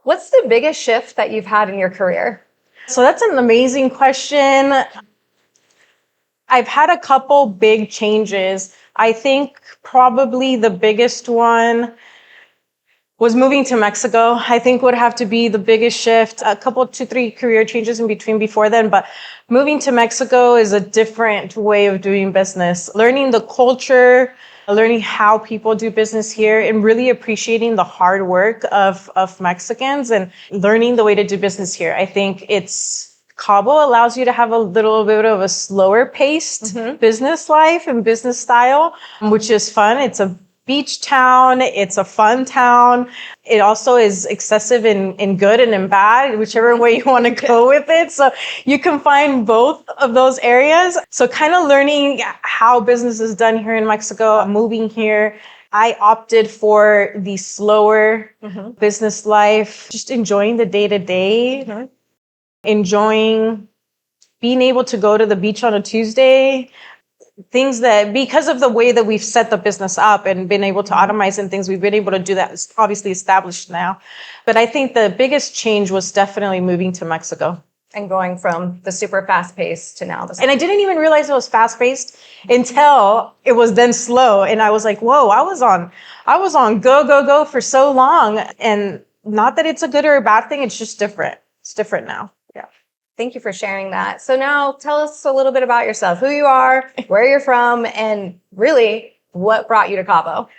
What's the biggest shift that you've had in your career? So that's an amazing question. I've had a couple big changes. I think probably the biggest one was moving to Mexico. I think would have to be the biggest shift. A couple, 2, 3 career changes in between before then, but moving to Mexico is a different way of doing business. Learning the culture, learning how people do business here, and really appreciating the hard work of Mexicans and learning the way to do business here. I think Cabo allows you to have a little bit of a slower paced business life and business style, which is fun. It's a beach town. It's a fun town. It also is excessive in good and in bad, whichever way you want to go with it. So you can find both of those areas. So kind of learning how business is done here in Mexico, moving here. I opted for the slower business life, just enjoying the day to day, enjoying being able to go to the beach on a Tuesday. Things that, because of the way that we've set the business up and been able to automate and things, we've been able to do that. It's obviously established now. But I think the biggest change was definitely moving to Mexico. And going from the super fast pace to now. And I didn't even realize it was fast paced until it was then slow. And I was like, whoa, I was on go for so long. And not that it's a good or a bad thing. It's just different. It's different now. Yeah. Thank you for sharing that. So now tell us a little bit about yourself, who you are, where you're from, and really what brought you to Cabo.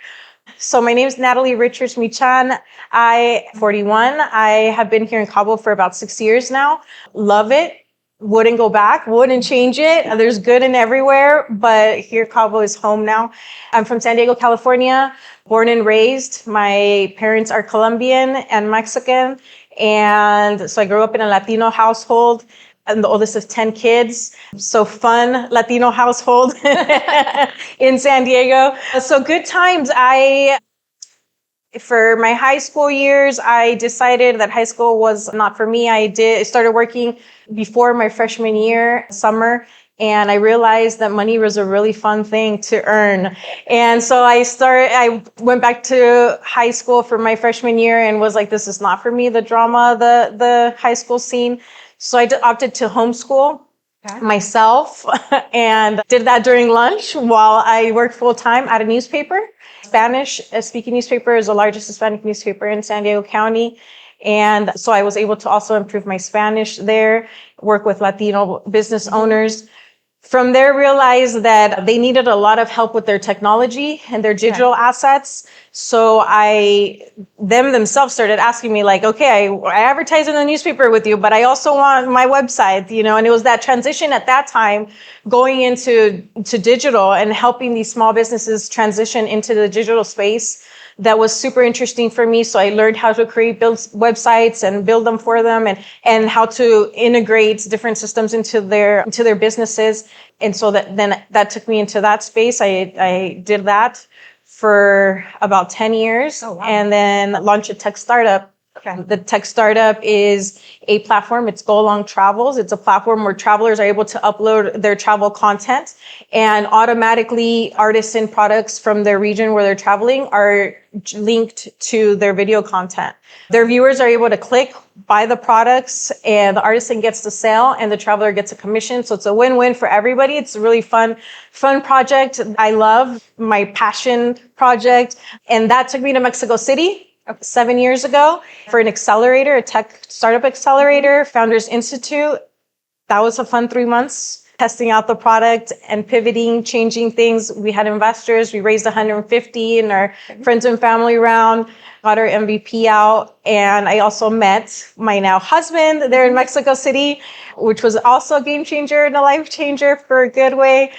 So my name is Natalie Richards Michán. I'm 41. I have been here in Cabo for about 6 years now. Love it. Wouldn't go back. Wouldn't change it. There's good in everywhere, but here Cabo is home now. I'm from San Diego, California, born and raised. My parents are Colombian and Mexican. And so I grew up in a Latino household. I'm the oldest of 10 kids. So fun Latino household in San Diego. So good times. For my high school years, I decided that high school was not for me. I started working before my freshman year, summer, and I realized that money was a really fun thing to earn. And so I went back to high school for my freshman year and was like, this is not for me, the drama, the high school scene. So I opted to homeschool myself and did that during lunch while I worked full time at a newspaper. Spanish speaking newspaper is the largest Hispanic newspaper in San Diego County. And so I was able to also improve my Spanish there, work with Latino business owners. From there, realized that they needed a lot of help with their technology and their digital assets. So them themselves started asking me like, okay, I advertise in the newspaper with you, but I also want my website, and it was that transition at that time going into digital and helping these small businesses transition into the digital space. That was super interesting for me. So I learned how to build websites and build them for them and how to integrate different systems into their businesses. And so that took me into that space. I did that for about 10 years and then launched a tech startup. Okay. The tech startup is a platform. It's Go Along Travels. It's a platform where travelers are able to upload their travel content and automatically artists and products from their region where they're traveling are linked to their video content. Their viewers are able to click, buy the products, and the artisan gets the sale and the traveler gets a commission. So it's a win-win for everybody. It's a really fun project. I love my passion project. And that took me to Mexico City 7 years ago for an accelerator, a tech startup accelerator, Founders Institute. That was a fun 3 months, testing out the product and pivoting, changing things. We had investors. We raised 150 in our friends and family round, got our MVP out. And I also met my now husband there in Mexico City, which was also a game changer and a life changer for a good way,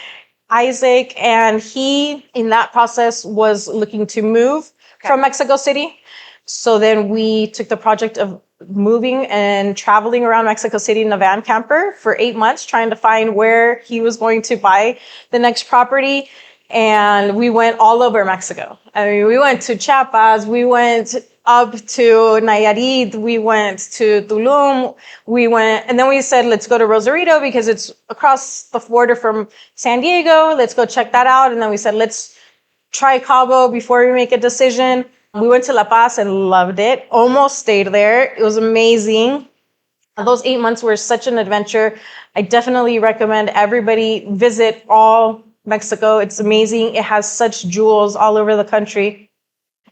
Isaac. And he, in that process, was looking to move from Mexico City. So then we took the project of moving and traveling around Mexico City in a van camper for 8 months, trying to find where he was going to buy the next property. And we went all over Mexico. I mean, we went to Chiapas, we went up to Nayarit, we went to Tulum, and then we said, let's go to Rosarito because it's across the border from San Diego. Let's go check that out. And then we said, let's try Cabo before we make a decision. We went to La Paz and loved it. Almost stayed there. It was amazing. Those 8 months were such an adventure. I definitely recommend everybody visit all Mexico. It's amazing. It has such jewels all over the country.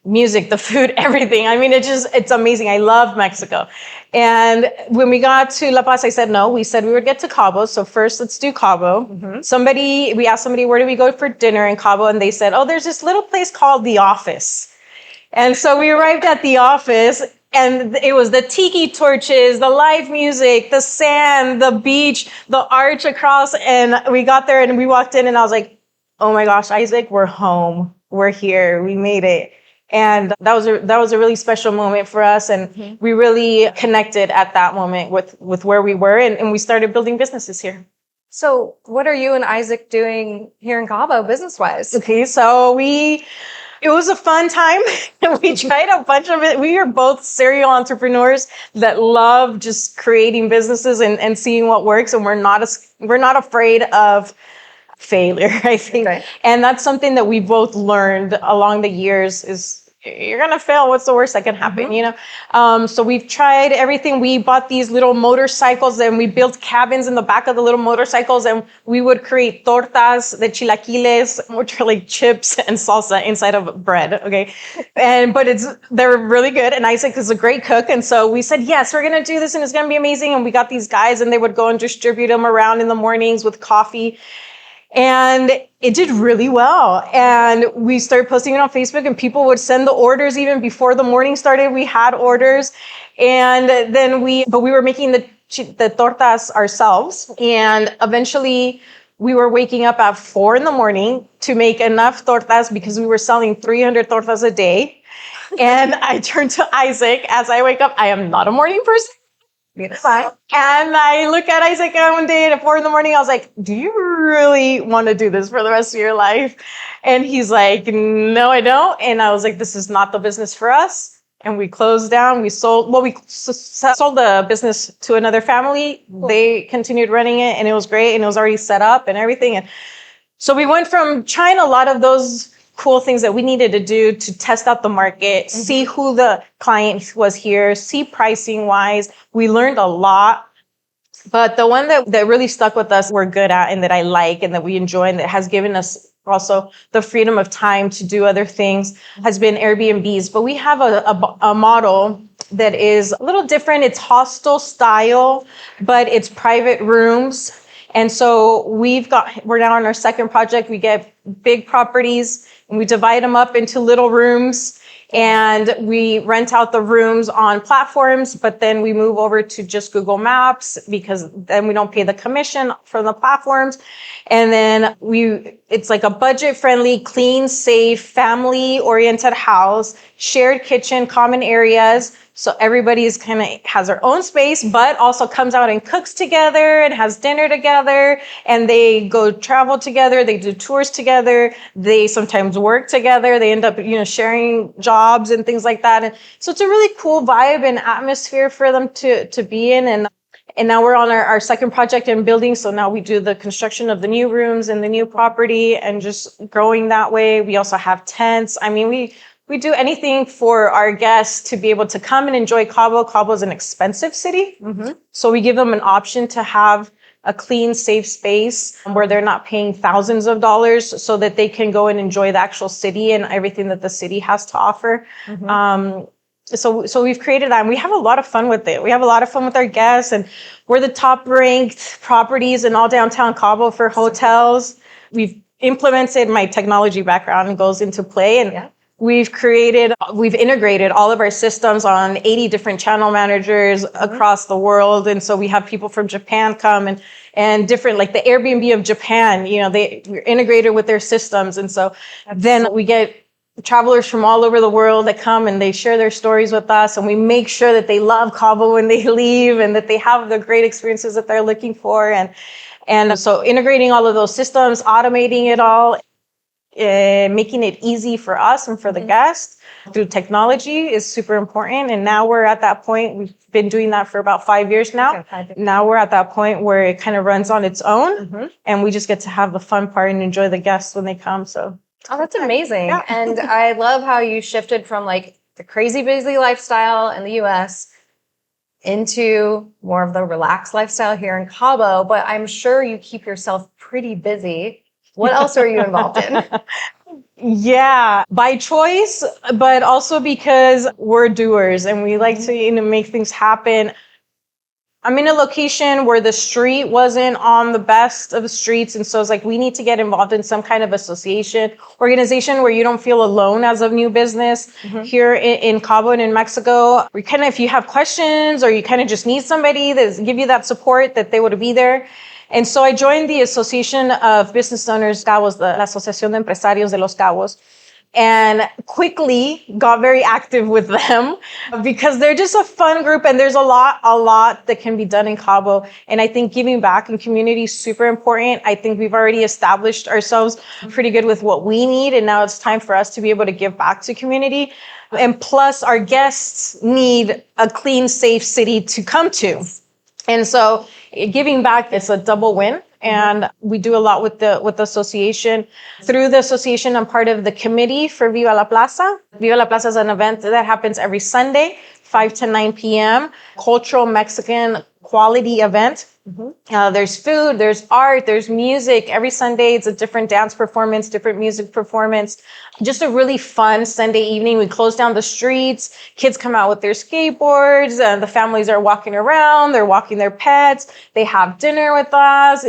Music, the food, everything. I mean, it's amazing. I love Mexico. And when we got to La Paz, I said, no, we said we would get to Cabo. So first, let's do Cabo. We asked somebody, where do we go for dinner in Cabo? And they said, oh, there's this little place called The Office. And so we arrived at The Office, and it was the tiki torches, the live music, the sand, the beach, the arch across. And we got there and we walked in and I was like, oh my gosh, Isaac, we're home. We're here. We made it. And that was a really special moment for us. And we really connected at that moment with where we were. And we started building businesses here. So what are you and Isaac doing here in Cabo business-wise? Okay, so it was a fun time. We tried a bunch of it. We are both serial entrepreneurs that love just creating businesses and seeing what works. And we're not afraid of failure, I think. Right. And that's something that we both learned along the years is you're going to fail. What's the worst that can happen? You know? So we've tried everything. We bought these little motorcycles and we built cabins in the back of the little motorcycles, and we would create tortas de chilaquiles, which are like chips and salsa inside of bread. Okay. But they're really good. And Isaac is a great cook. And so we said, yes, we're going to do this and it's going to be amazing. And we got these guys and they would go and distribute them around in the mornings with coffee. And it did really well. And we started posting it on Facebook and people would send the orders even before the morning started. We had orders. And then we were making the tortas ourselves. And eventually we were waking up at 4 a.m. to make enough tortas because we were selling 300 tortas a day. And I turned to Isaac as I wake up. I am not a morning person. Fine. And I look at Isaac one day at 4 a.m. I was like, do you really want to do this for the rest of your life? And he's like, no, I don't. And I was like, this is not the business for us. And we closed down. We sold the business to another family. Cool. They continued running it and it was great. And it was already set up and everything. And so we went from trying a lot of those cool things that we needed to do to test out the market, see who the client was here, see pricing wise. We learned a lot. But the one that really stuck with us, we're good at and that I like and that we enjoy and that has given us also the freedom of time to do other things has been Airbnbs. But we have a model that is a little different. It's hostel style, but it's private rooms. And so we're now on our second project. We get big properties and we divide them up into little rooms and we rent out the rooms on platforms, but then we move over to just Google Maps because then we don't pay the commission from the platforms. And then it's like a budget friendly, clean, safe, family oriented house, shared kitchen, common areas. So everybody's kind of has their own space, but also comes out and cooks together and has dinner together. And they go travel together. They do tours together. They sometimes work together. They end up, sharing jobs and things like that. And so it's a really cool vibe and atmosphere for them to be in. And now we're on our second project in building. So now we do the construction of the new rooms and the new property and just growing that way. We also have tents. I mean, we do anything for our guests to be able to come and enjoy Cabo. Cabo is an expensive city. So we give them an option to have a clean, safe space where they're not paying thousands of dollars so that they can go and enjoy the actual city and everything that the city has to offer. So we've created that and we have a lot of fun with it. We have a lot of fun with our guests and we're the top ranked properties in all downtown Cabo for hotels. We've implemented my technology background goes into play and we've integrated all of our systems on 80 different channel managers across the world. And so we have people from Japan come and different, like the Airbnb of Japan, we're integrated with their systems. And so then we get travelers from all over the world that come and they share their stories with us. And we make sure that they love Cabo when they leave and that they have the great experiences that they're looking for. And so integrating all of those systems, automating it all, making it easy for us and for the guests through technology is super important. And now we're at that point. We've been doing that for about 5 years now. Now we're at that point where it kind of runs on its own and we just get to have the fun part and enjoy the guests when they come. So Oh, that's amazing. Yeah. And I love how you shifted from like the crazy busy lifestyle in the US into more of the relaxed lifestyle here in Cabo, but I'm sure you keep yourself pretty busy. What else are you involved in? Yeah, by choice, but also because we're doers and we like to, make things happen. I'm in a location where the street wasn't on the best of the streets. And so it's like, we need to get involved in some kind of association, organization where you don't feel alone as a new business here in Cabo and in Mexico. We kind of, if you have questions or you kind of just need somebody that give you that support, that they would be there. And so I joined the Association of Business Owners, Cabos, la Asociación de Empresarios de Los Cabos, and quickly got very active with them because they're just a fun group and there's a lot that can be done in Cabo. And I think giving back in community is super important. I think we've already established ourselves pretty good with what we need. And now it's time for us to be able to give back to community. And plus our guests need a clean, safe city to come to. And so giving back is a double win. And we do a lot with the association. Through the association, I'm part of the committee for Viva la Plaza. Viva la Plaza is an event that happens every Sunday, 5 to 9 p.m. Cultural Mexican quality event. There's food, there's art, there's music. Every Sunday, it's a different dance performance, different music performance. Just a really fun Sunday evening. We close down the streets. Kids come out with their skateboards. The families are walking around. They're walking their pets. They have dinner with us.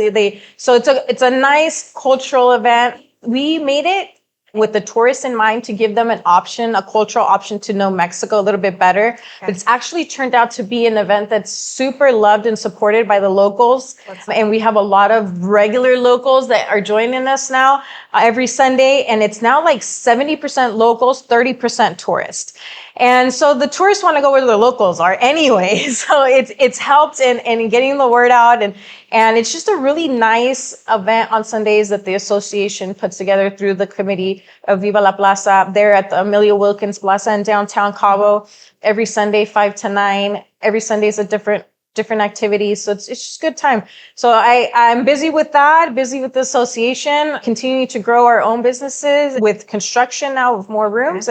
So it's a nice cultural event. We made it with the tourists in mind to give them an option, a cultural option to know Mexico a little bit better. Okay. But it's actually turned out to be an event that's super loved and supported by the locals. And we have a lot of regular locals that are joining us now every Sunday. And it's now like 70% locals, 30% tourists. And so the tourists want to go where the locals are anyway. So it's helped in getting the word out. And it's just a really nice event on Sundays that the association puts together through the committee of Viva la Plaza. They're at the Amelia Wilkins Plaza in downtown Cabo every Sunday, 5 to 9. Every Sunday is a different activities. So it's just a good time. So I'm busy with that, busy with the association, continuing to grow our own businesses with construction now with more rooms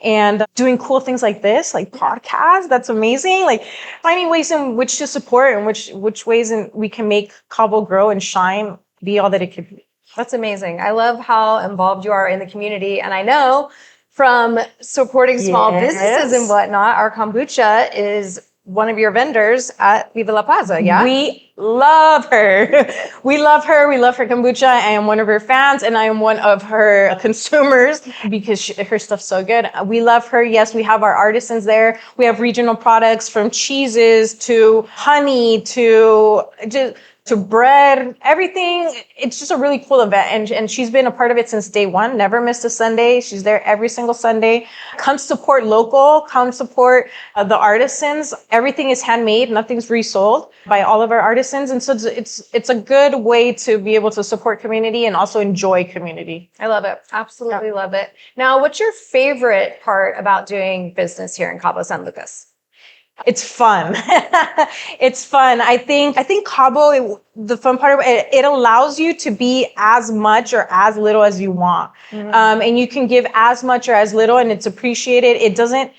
and doing cool things like this, like podcasts. That's amazing. Like finding ways in which to support and which ways we can make Cabo grow and shine, be all that it could be. That's amazing. I love how involved you are in the community. And I know from supporting small businesses and whatnot, our kombucha is one of your vendors at Viva la Plaza, yeah? We love her. We love her. We love her kombucha. I am one of her fans and I am one of her consumers because her stuff's so good. We love her. Yes, we have our artisans there. We have regional products from cheeses to honey to bread, everything. It's just a really cool event. And she's been a part of it since day one, never missed a Sunday. She's there every single Sunday. Come support local, come support the artisans. Everything is handmade. Nothing's resold by all of our artisans. And so it's a good way to be able to support community and also enjoy community. I love it. Absolutely love it. Now, what's your favorite part about doing business here in Cabo San Lucas? It's fun. It's fun. I think Cabo, the fun part of it allows you to be as much or as little as you want. And you can give as much or as little and it's appreciated. It doesn't,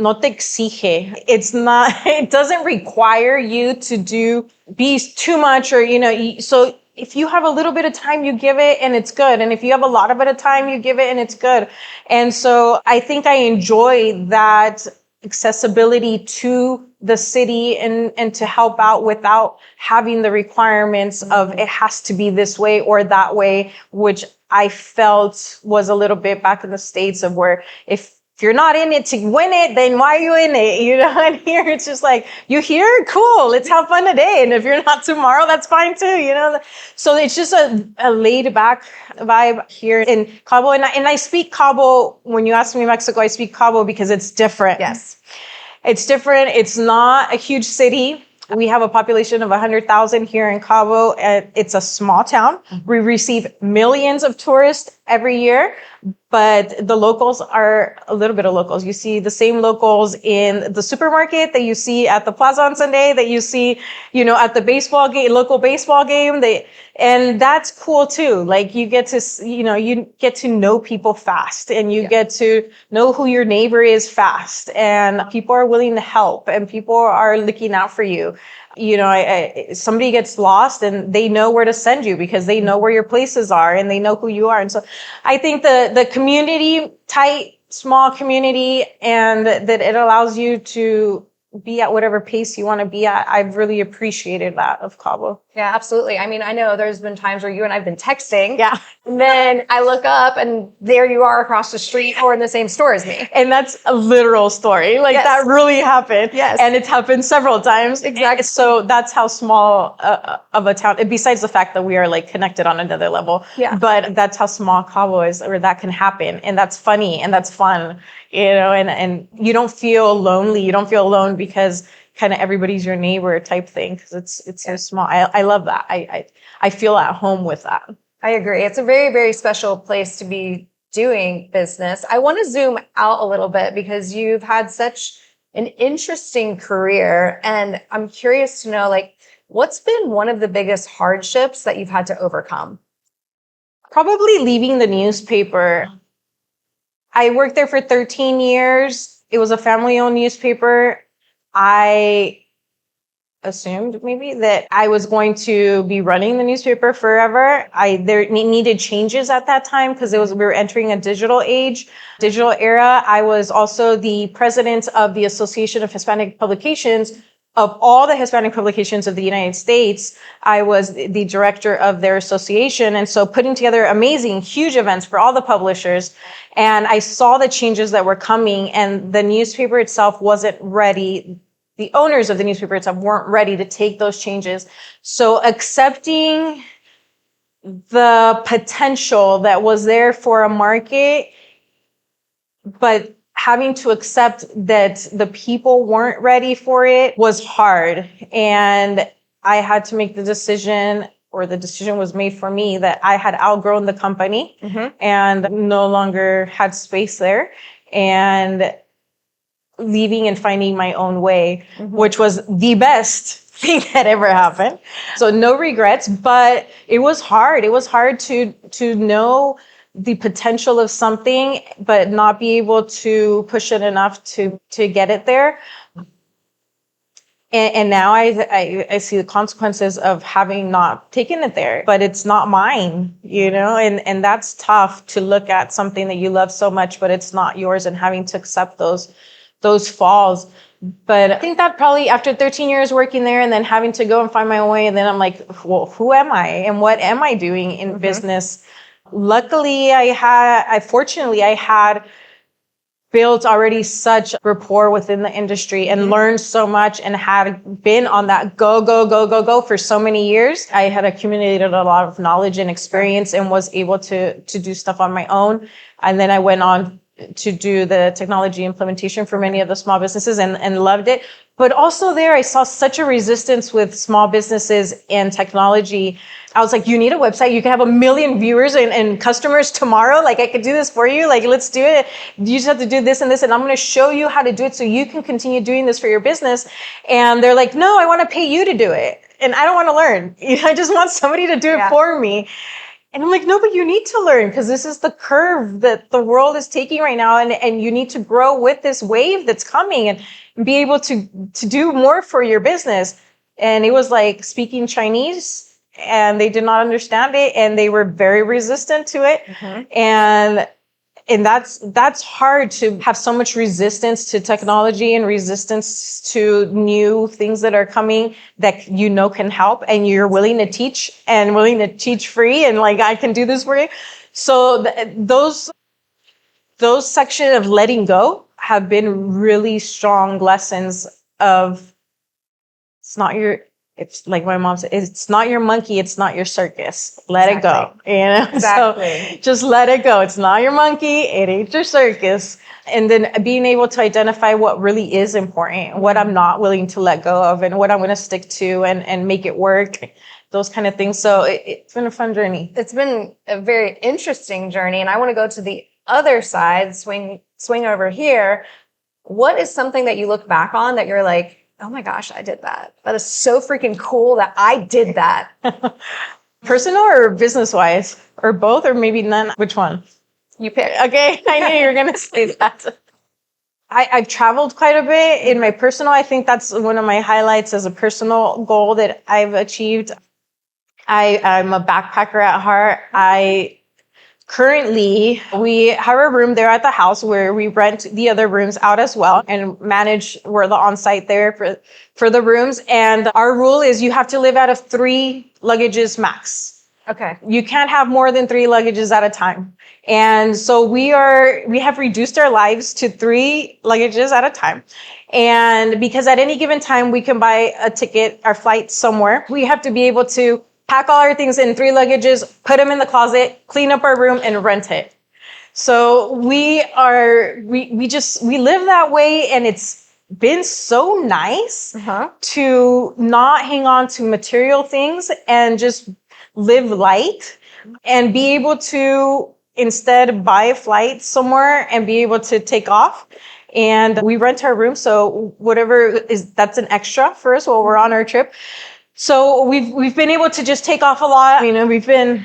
no te exige. It doesn't require you to be too much or, so if you have a little bit of time, you give it and it's good. And if you have a lot of bit of time, you give it and it's good. And so I think I enjoy that accessibility to the city and to help out without having the requirements of it has to be this way or that way, which I felt was a little bit back in the States of where if you're not in it to win it, then why are you in it? And here it's just like, you here? Cool. Let's have fun today. And if you're not tomorrow, that's fine too, So it's just a laid back vibe here in Cabo. And I speak Cabo, when you ask me Mexico, I speak Cabo because it's different. Yes. It's different. It's not a huge city. We have a population of 100,000 here in Cabo. And it's a small town. We receive millions of tourists every year, but the locals are a little bit of locals. You see the same locals in the supermarket that you see at the plaza on Sunday, that you see, at the baseball game, local baseball game. And that's cool too. Like you get to, you get to know people fast, and you get to know who your neighbor is fast, and people are willing to help, and people are looking out for you. Somebody gets lost and they know where to send you because they know where your places are and they know who you are. And so I think the community, tight, small community, and that it allows you to be at whatever pace you want to be at. I've really appreciated that of Cabo. Yeah, absolutely. I mean, I know there's been times where you and I've been texting. Yeah. And then I look up and there you are across the street or in the same store as me. And that's a literal story. Like that really happened. Yes. And it's happened several times. Exactly. So that's how small of a town, besides the fact that we are like connected on another level. Yeah. But that's how small Cabo is, where that can happen. And that's funny and that's fun, and you don't feel lonely. You don't feel alone because kind of everybody's your neighbor type thing, because it's so small. I love that. I feel at home with that. I agree. It's a very, very special place to be doing business. I want to zoom out a little bit because you've had such an interesting career, and I'm curious to know, like, what's been one of the biggest hardships that you've had to overcome? Probably leaving the newspaper. I worked there for 13 years. It was a family-owned newspaper. I assumed maybe that I was going to be running the newspaper forever. There needed changes at that time because we were entering a digital era. I was also the president of the Association of Hispanic Publications. Of all the Hispanic publications of the United States, I was the director of their association. And so putting together amazing, huge events for all the publishers. And I saw the changes that were coming, and the newspaper itself wasn't ready. The owners of the newspaper itself weren't ready to take those changes. So accepting the potential that was there for a market, but having to accept that the people weren't ready for it was hard. And I had to make the decision, or the decision was made for me, that I had outgrown the company and no longer had space there, and leaving and finding my own way, which was the best thing that ever happened. So no regrets, but it was hard. It was hard to know the potential of something, but not be able to push it enough to get it there. And now I see the consequences of having not taken it there, but it's not mine, and that's tough to look at something that you love so much, but it's not yours, and having to accept those falls. But I think that probably after 13 years working there and then having to go and find my own way, and then I'm like, well, who am I and what am I doing in business? Luckily, fortunately, I had built already such rapport within the industry and learned so much, and had been on that go for so many years. I had accumulated a lot of knowledge and experience and was able to do stuff on my own. And then I went on to do the technology implementation for many of the small businesses and loved it. But also there, I saw such a resistance with small businesses and technology. I was like, you need a website. You can have 1 million viewers and customers tomorrow. Like, I could do this for you. Like, let's do it. You just have to do this and this, and I'm going to show you how to do it so you can continue doing this for your business. And they're like, no, I want to pay you to do it. And I don't want to learn. I just want somebody to do it for me. And I'm like, no, but you need to learn, because this is the curve that the world is taking right now. And you need to grow with this wave that's coming and be able to do more for your business. And it was like speaking Chinese, and they did not understand it, and they were very resistant to it. And that's hard, to have so much resistance to technology and resistance to new things that are coming that can help, and you're willing to teach and willing to teach free, and like, I can do this for you. So those sections of letting go have been really strong lessons of, it's like my mom said, it's not your monkey, it's not your circus. Let it go. Exactly. So just let it go. It's not your monkey, it ain't your circus. And then being able to identify what really is important, what I'm not willing to let go of, and what I'm going to stick to and make it work, those kind of things. So it's been a fun journey. It's been a very interesting journey, and I want to go to the other side, swing over here, what is something that you look back on that you're like, oh my gosh, I did that. That is so freaking cool that I did that. Personal or business wise, or both, or maybe none? Which one? You pick. Okay, I knew you were going to say that. I've traveled quite a bit in my personal. I think that's one of my highlights as a personal goal that I've achieved. I'm a backpacker at heart. Currently, we have a room there at the house where we rent the other rooms out as well and manage, we're the on-site there for the rooms. And our rule is you have to live out of 3 luggages max. Okay. You can't have more than 3 luggages at a time. And so we have reduced our lives to 3 luggages at a time. And because at any given time we can buy a ticket, our flight somewhere, we have to be able to pack all our things in 3 luggages, put them in the closet, clean up our room, and rent it. So we live that way, and it's been so nice to not hang on to material things and just live light and be able to instead buy a flight somewhere and be able to take off. And we rent our room, so that's an extra for us while we're on our trip. So we've been able to just take off a lot. We've been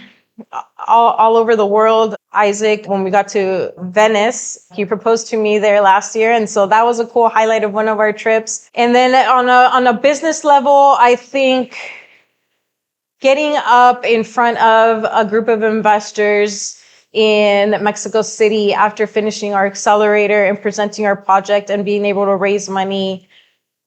all over the world. Isaac, when we got to Venice, he proposed to me there last year. And so that was a cool highlight of one of our trips. And then on a business level, I think getting up in front of a group of investors in Mexico City after finishing our accelerator and presenting our project and being able to raise money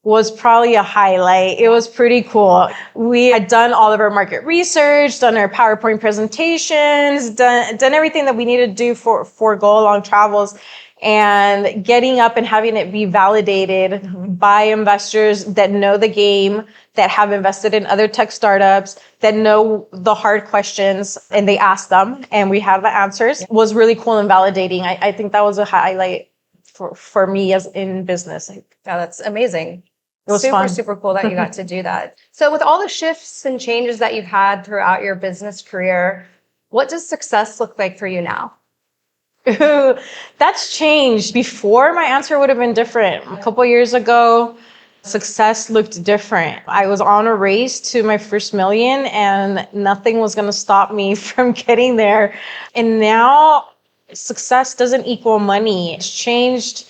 was probably a highlight. It was pretty cool. We had done all of our market research, done our PowerPoint presentations, done everything that we needed to do for Go Along Travels, and getting up and having it be validated by investors that know the game, that have invested in other tech startups, that know the hard questions, and they ask them, and we have the answers, was really cool and validating. I think that was a highlight for me as in business. Yeah, that's amazing. It was fun. Super cool that you got to do that. So with all the shifts and changes that you've had throughout your business career, what does success look like for you now? That's changed. Before, my answer would have been different. A couple years ago, success looked different. I was on a race to my first million, and nothing was going to stop me from getting there. And now success doesn't equal money. It's changed.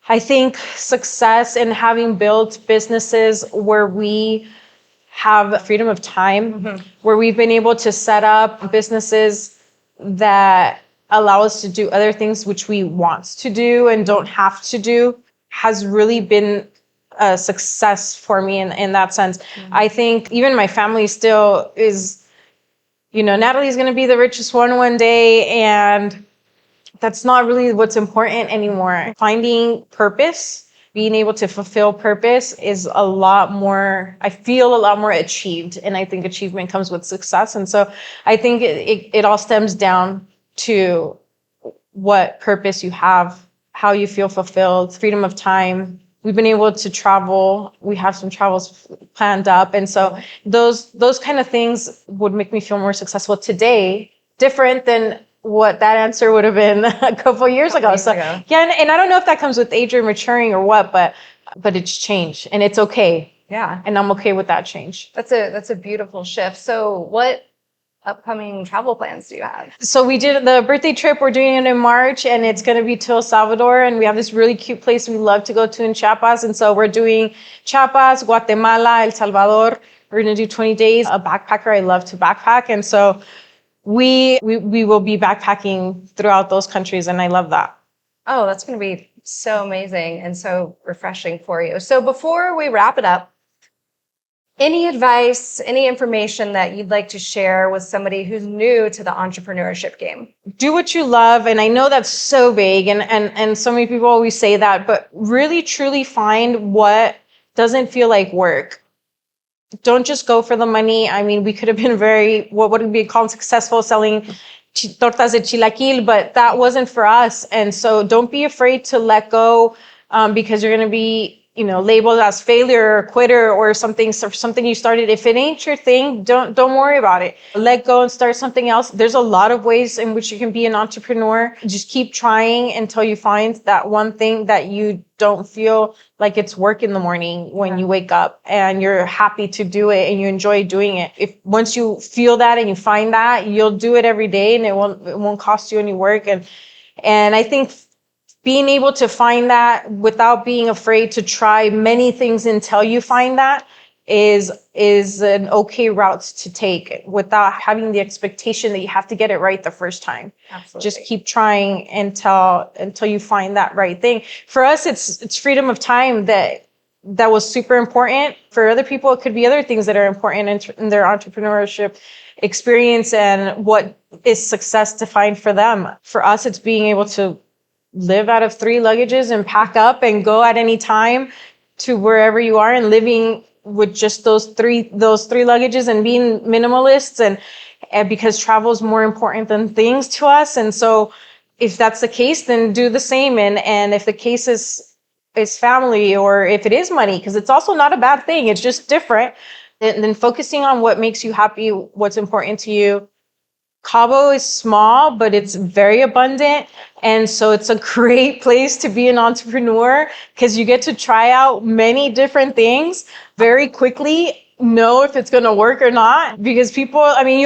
I think success in having built businesses where we have freedom of time, where we've been able to set up businesses that allow us to do other things which we want to do and don't have to do, has really been a success for me in that sense. I think even my family still is, Natalie's going to be the richest one day, and that's not really what's important anymore. Finding purpose, being able to fulfill purpose is a lot more achieved. And I think achievement comes with success. And so I think it all stems down to what purpose you have, how you feel fulfilled, freedom of time. We've been able to travel. We have some travels planned up. And so those kind of things would make me feel more successful today, different than what that answer would have been a couple years ago. Yeah, and I don't know if that comes with age or maturing or what, but it's changed, and it's okay. Yeah, and I'm okay with that change. That's a beautiful shift. So, what upcoming travel plans do you have? So we did the birthday trip. We're doing it in March, and it's going to be to El Salvador, and we have this really cute place we love to go to in Chiapas, and so we're doing Chiapas, Guatemala, El Salvador. We're going to do 20 days. A backpacker, I love to backpack, and so we will be backpacking throughout those countries, and I love that. Oh, that's going to be so amazing and so refreshing for you. So before we wrap it up, any advice, any information that you'd like to share with somebody who's new to the entrepreneurship game? Do what you love, and I know that's so vague, and so many people always say that, but really truly find what doesn't feel like work. Don't just go for the money. I mean, we could have been what would be called successful selling tortas de chilaquil, but that wasn't for us. And so don't be afraid to let go, because you're going to be labeled as failure or quitter or something you started. If it ain't your thing, don't worry about it. Let go and start something else. There's a lot of ways in which you can be an entrepreneur. Just keep trying until you find that one thing that you don't feel like it's work in the morning when you wake up and you're happy to do it and you enjoy doing it. If once you feel that and you find that, you'll do it every day and it won't cost you any work. And I think being able to find that without being afraid to try many things until you find that is an okay route to take without having the expectation that you have to get it right the first time. Absolutely. Just keep trying until you find that right thing. For us, it's freedom of time that was super important. For other people, it could be other things that are important in their entrepreneurship experience and what is success defined for them. For us, it's being able to live out of 3 luggages and pack up and go at any time to wherever you are and living with just those three luggages and being minimalists and because travel is more important than things to us. And so if that's the case, then do the same. And if the case is family or if it is money, because it's also not a bad thing, it's just different. And then focusing on what makes you happy, what's important to you. Cabo is small, but it's very abundant. And so it's a great place to be an entrepreneur because you get to try out many different things very quickly, know if it's going to work or not. Because you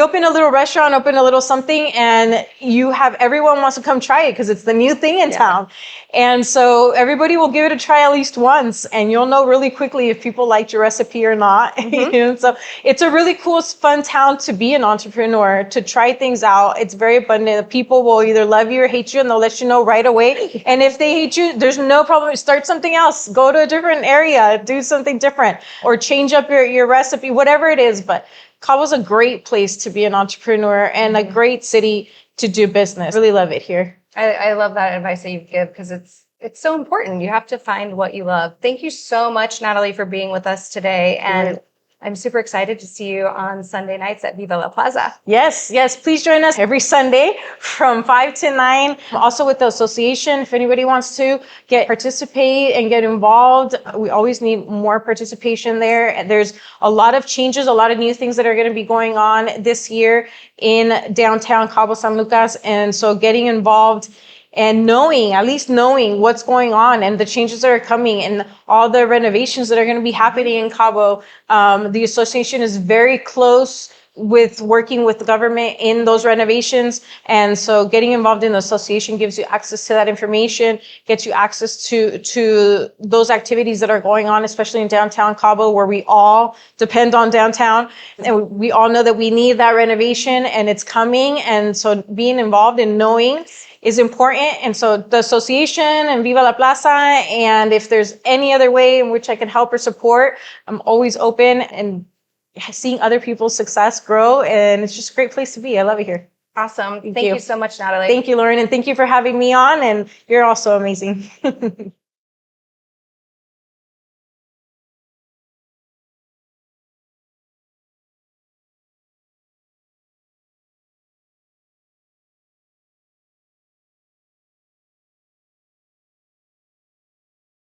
open a little restaurant, open a little something, and everyone wants to come try it because it's the new thing in town. And so everybody will give it a try at least once, and you'll know really quickly if people liked your recipe or not. Mm-hmm. So it's a really cool, fun town to be an entrepreneur, to try things out. It's very abundant. People will either love you or hate you, and they'll let you know right away. And if they hate you, there's no problem. Start something else. Go to a different area. Do something different. Or change up your recipe, whatever it is. But Cabo's a great place to be an entrepreneur and a great city to do business. Really love it here. I love that advice that you give because it's so important. You have to find what you love. Thank you so much, Natalie, for being with us today. And I'm super excited to see you on Sunday nights at Viva La Plaza. Yes. Please join us every Sunday from 5 to 9. Also with the association, if anybody wants to participate and get involved, we always need more participation there. And there's a lot of changes, a lot of new things that are going to be going on this year in downtown Cabo San Lucas. And so getting involved and at least knowing what's going on and the changes that are coming and all the renovations that are going to be happening in Cabo. The association is very close with working with the government in those renovations. And so getting involved in the association gives you access to that information, gets you access to those activities that are going on, especially in downtown Cabo, where we all depend on downtown. And we all know that we need that renovation and it's coming. And so being involved and knowing is important. And so the association and Viva La Plaza, and if there's any other way in which I can help or support, I'm always open and seeing other people's success grow. And it's just a great place to be. I love it here. Awesome. Thank you so much, Natalie. Thank you, Lauren. And thank you for having me on. And you're also amazing.